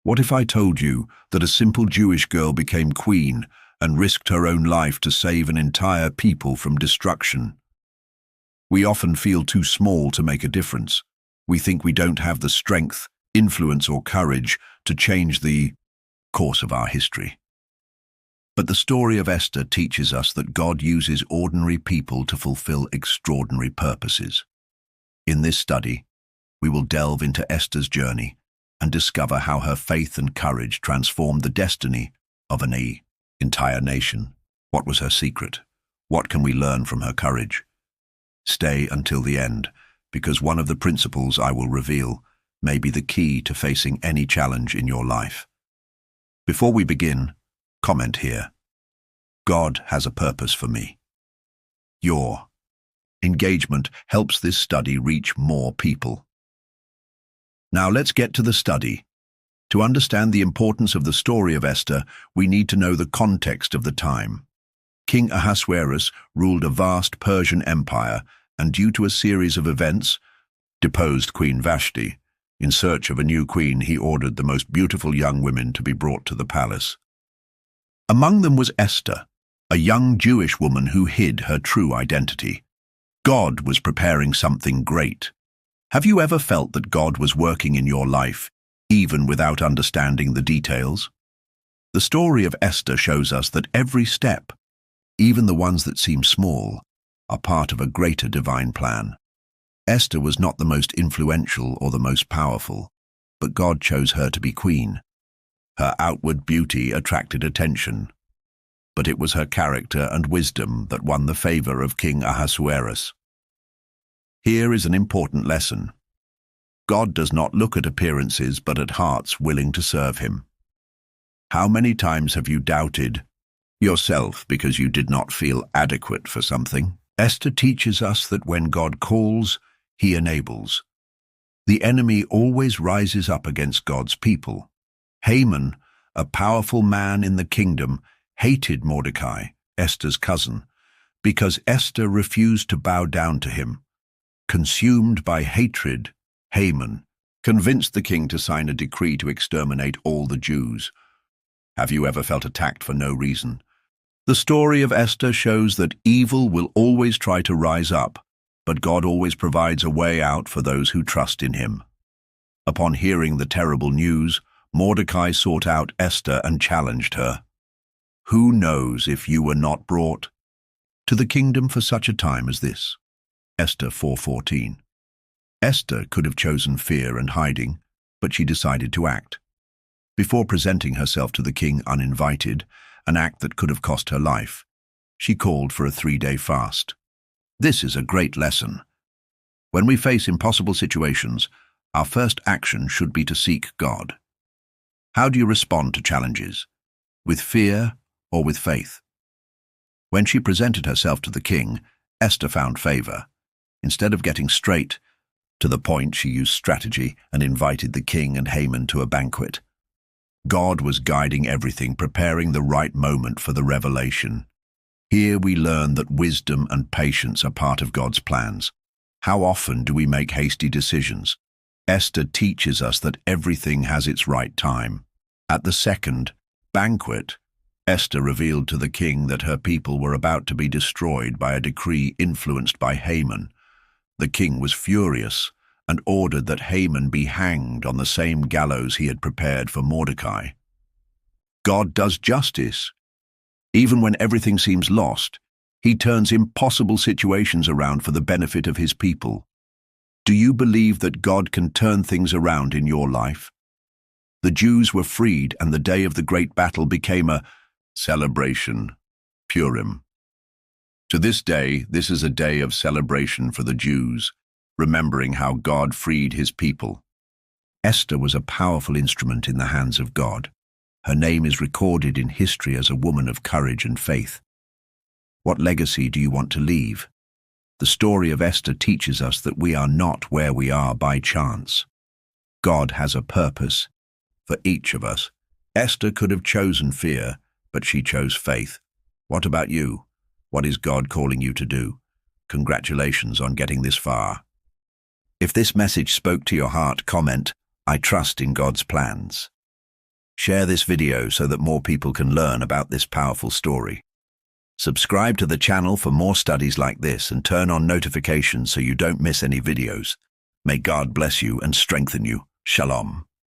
What if I told you that a simple Jewish girl became queen and risked her own life to save an entire people from destruction? We often feel too small to make a difference. We think we don't have the strength, influence, or courage to change the course of our history. But the story of Esther teaches us that God uses ordinary people to fulfill extraordinary purposes. In this study, we will delve into Esther's journey and discover how her faith and courage transformed the destiny of an entire nation. What was her secret? What can we learn from her courage? Stay until the end, because one of the principles I will reveal may be the key to facing any challenge in your life. Before we begin, comment here. God has a purpose for me. Your engagement helps this study reach more people. Now let's get to the study. To understand the importance of the story of Esther, we need to know the context of the time. King Ahasuerus ruled a vast Persian empire and, due to a series of events, deposed Queen Vashti. In search of a new queen, he ordered the most beautiful young women to be brought to the palace. Among them was Esther, a young Jewish woman who hid her true identity. God was preparing something great. Have you ever felt that God was working in your life, even without understanding the details? The story of Esther shows us that every step, even the ones that seem small, are part of a greater divine plan. Esther was not the most influential or the most powerful, but God chose her to be queen. Her outward beauty attracted attention, but it was her character and wisdom that won the favor of King Ahasuerus. Here is an important lesson. God does not look at appearances but at hearts willing to serve him. How many times have you doubted yourself because you did not feel adequate for something? Esther teaches us that when God calls, he enables. The enemy always rises up against God's people. Haman, a powerful man in the kingdom, hated Mordecai, Esther's cousin, because Esther refused to bow down to him. Consumed by hatred, Haman convinced the king to sign a decree to exterminate all the Jews. Have you ever felt attacked for no reason? The story of Esther shows that evil will always try to rise up, but God always provides a way out for those who trust in him. Upon hearing the terrible news, Mordecai sought out Esther and challenged her. Who knows if you were not brought to the kingdom for such a time as this? Esther 4:14. Esther could have chosen fear and hiding, but she decided to act. Before presenting herself to the king uninvited, an act that could have cost her life, she called for a 3-day fast. This is a great lesson. When we face impossible situations, our first action should be to seek God. How do you respond to challenges? With fear or with faith? When she presented herself to the king, Esther found favor. Instead of getting straight to the point, she used strategy and invited the king and Haman to a banquet. God was guiding everything, preparing the right moment for the revelation. Here we learn that wisdom and patience are part of God's plans. How often do we make hasty decisions? Esther teaches us that everything has its right time. At the second banquet, Esther revealed to the king that her people were about to be destroyed by a decree influenced by Haman. The king was furious and ordered that Haman be hanged on the same gallows he had prepared for Mordecai. God does justice. Even when everything seems lost, he turns impossible situations around for the benefit of his people. Do you believe that God can turn things around in your life? The Jews were freed, and the day of the great battle became a celebration, Purim. To this day, this is a day of celebration for the Jews, remembering how God freed his people. Esther was a powerful instrument in the hands of God. Her name is recorded in history as a woman of courage and faith. What legacy do you want to leave? The story of Esther teaches us that we are not where we are by chance. God has a purpose for each of us. Esther could have chosen fear, but she chose faith. What about you? What is God calling you to do? Congratulations on getting this far. If this message spoke to your heart, comment, I trust in God's plans. Share this video so that more people can learn about this powerful story. Subscribe to the channel for more studies like this and turn on notifications so you don't miss any videos. May God bless you and strengthen you. Shalom.